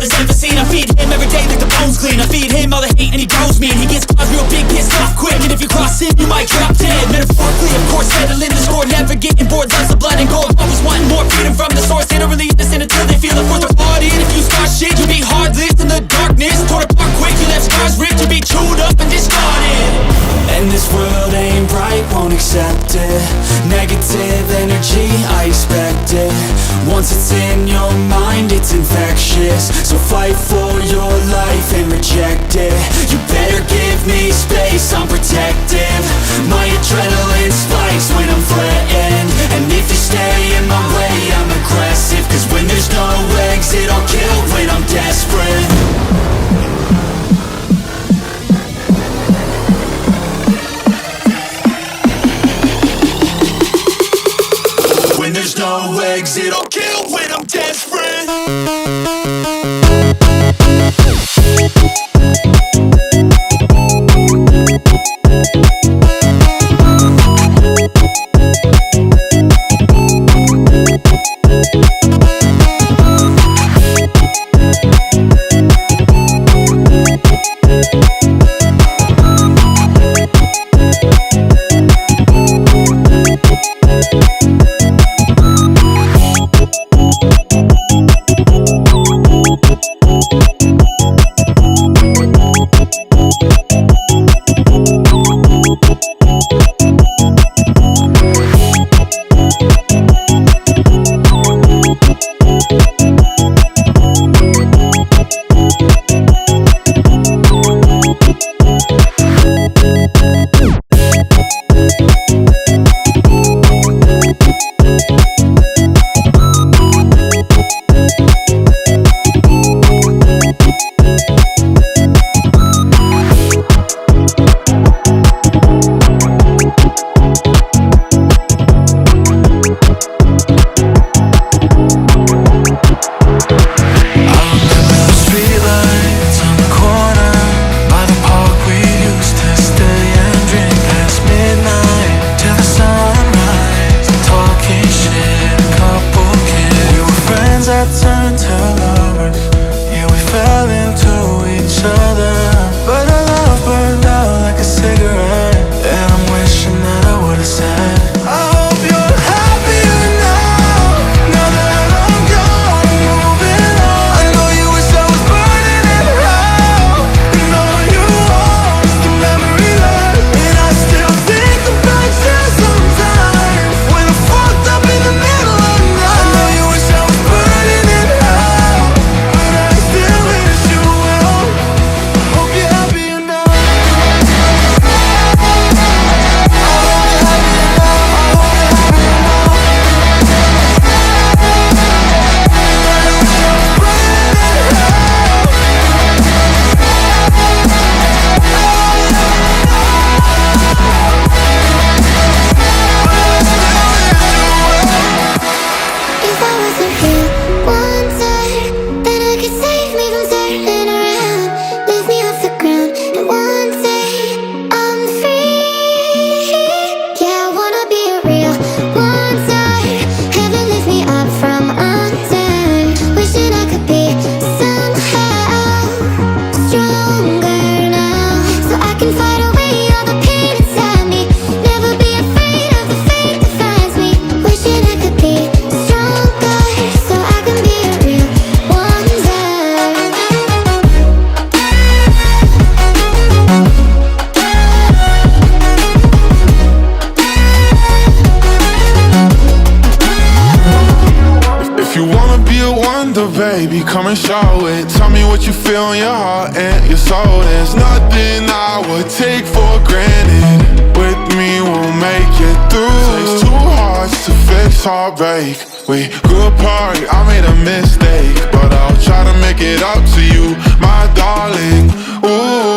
world has ever seen. I feed him every day like the bones clean. I feed him all the hate and he grows me, and he gets claws real big, pissed off quick. And if you cross him, you might drop dead. Metaphorically, of course, settling the score, never getting bored. Loves of blood and gold, always wanting more freedom from the source. They don't really understand until they feel the force of party. And if you start shit, you be heartless in the darkness. Torn apart quick, you left scars ripped. You be chewed up and discarded. And this world ain't right, won't accept it. Negative energy, I expect it. Once it's in your mind, it's infectious. So fight for your life and reject it. You better give me space, I'm protective. My adrenaline spikes when I'm threatened. And if you stay in my way, I'm aggressive. Cause when there's no exit, I'll kill when I'm desperate. When there's no exit, I'll kill when I'm desperate. Baby, come and show it. Tell me what you feel in your heart and your soul. There's nothing I would take for granted. With me, we'll make it through. Takes two hearts to fix heartbreak. We grew apart, I made a mistake, but I'll try to make it up to you, my darling. Ooh.